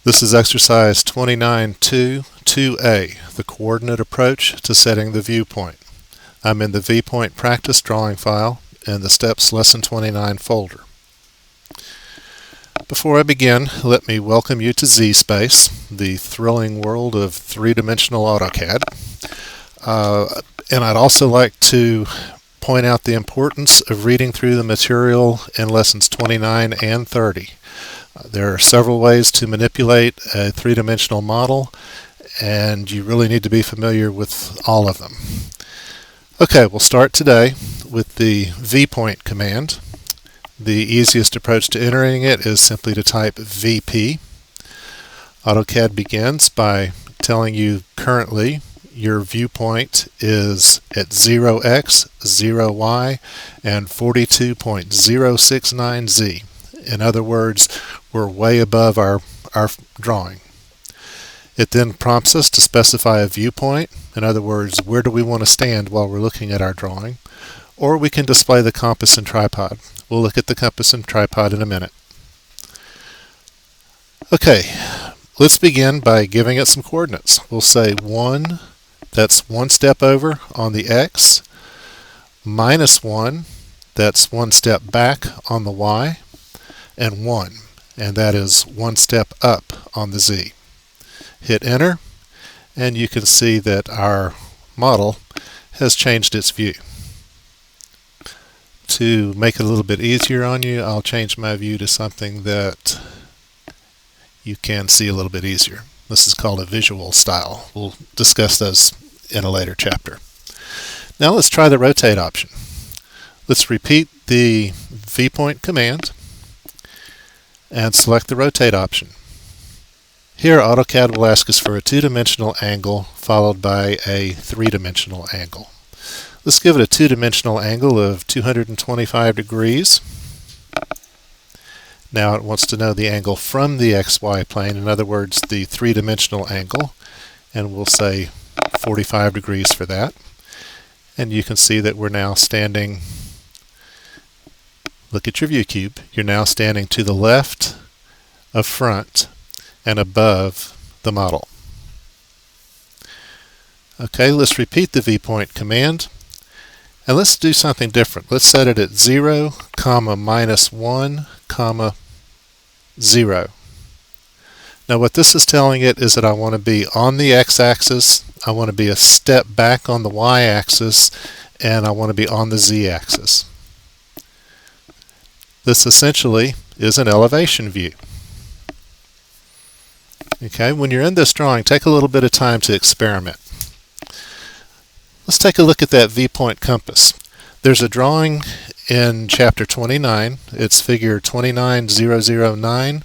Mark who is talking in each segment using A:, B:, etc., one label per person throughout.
A: This is exercise 29.2.2a, the coordinate approach to setting the viewpoint. I'm in the VPoint practice drawing file in the Steps Lesson 29 folder. Before I begin, let me welcome you to Z-Space, the thrilling world of three-dimensional AutoCAD. And I'd also like to point out the importance of reading through the material in lessons 29 and 30. There are several ways to manipulate a three-dimensional model, and you really need to be familiar with all of them. Okay, we'll start today with the VPoint command. The easiest approach to entering it is simply to type VP. AutoCAD begins by telling you currently your viewpoint is at 0x, 0y, and 42.069z. In other words, we're way above our drawing. It then prompts us to specify a viewpoint. In other words, where do we want to stand while we're looking at our drawing? Or we can display the compass and tripod. We'll look at the compass and tripod in a minute. Okay, let's begin by giving it some coordinates. We'll say 1, that's one step over on the x, minus 1, that's one step back on the y, and 1, and that is one step up on the z. Hit enter, and you can see that our model has changed its view. To make it a little bit easier on you, I'll change my view to something that you can see a little bit easier. This is called a visual style. We'll discuss those in a later chapter. Now let's try the rotate option. Let's repeat the VPoint command and select the rotate option. Here AutoCAD will ask us for a two-dimensional angle followed by a three-dimensional angle. Let's give it a two-dimensional angle of 225 degrees. Now it wants to know the angle from the XY plane, in other words, the three-dimensional angle, and we'll say 45 degrees for that. And you can see that we're now standing, look at your view cube, you're now standing to the left of front and above the model. Okay, let's repeat the VPoint command. And let's do something different. Let's set it at 0, minus 1, 0. Now what this is telling it is that I want to be on the x-axis, I want to be a step back on the y-axis, and I want to be on the z-axis. This essentially is an elevation view. Okay, when you're in this drawing, take a little bit of time to experiment. Let's take a look at that VPoint compass. There's a drawing in chapter 29. It's figure 29009,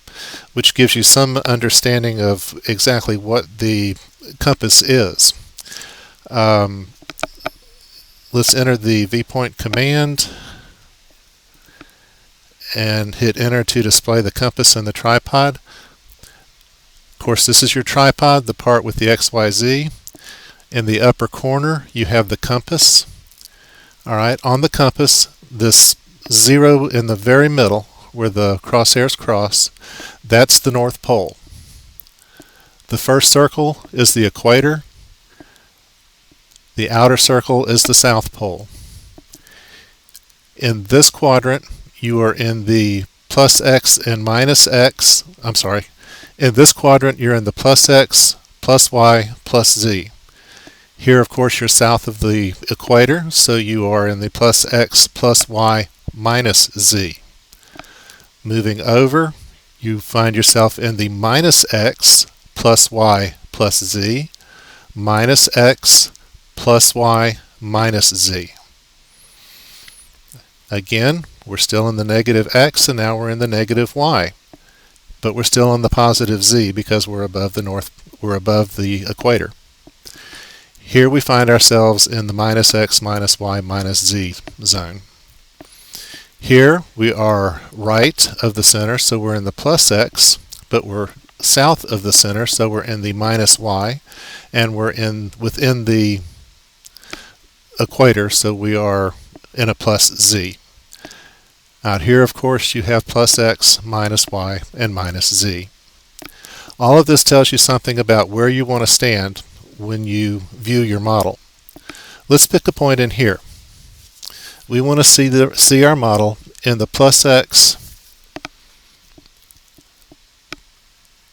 A: which gives you some understanding of exactly what the compass is. Let's enter the VPoint command and hit enter to display the compass and the tripod. Of course, this is your tripod, the part with the XYZ. In the upper corner, you have the compass. Alright, on the compass, this 0 in the very middle, where the crosshairs cross, that's the North Pole. The first circle is the equator. The outer circle is the South Pole. In this quadrant, you are in the plus x and minus x. In this quadrant, you're in the plus x, plus y, plus z. Here, of course, you're south of the equator, so you are in the plus x, plus y, minus z. Moving over, you find yourself in the minus x, plus y, plus z, minus x, plus y, minus z. Again, we're still in the negative x, and now we're in the negative y. But we're still in the positive z because we're above the equator. Here we find ourselves in the minus x, minus y, minus z zone. Here we are right of the center, so we're in the plus x, but we're south of the center, so we're in the minus y, and we're within the equator, so we are in a plus z. Out here, of course, you have plus x, minus y, and minus z. All of this tells you something about where you want to stand when you view your model. Let's pick a point in here. We want to see our model in the plus X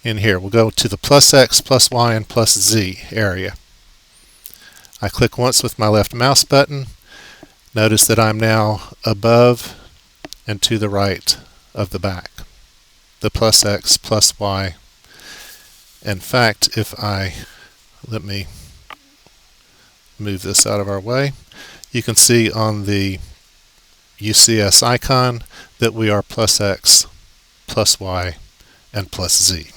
A: in here. We'll go to the plus X, plus Y, and plus Z area. I click once with my left mouse button. Notice that I'm now above and to the right of the back. The plus X, plus Y. In fact, let me move this out of our way, you can see on the UCS icon that we are plus X, plus Y, and plus Z.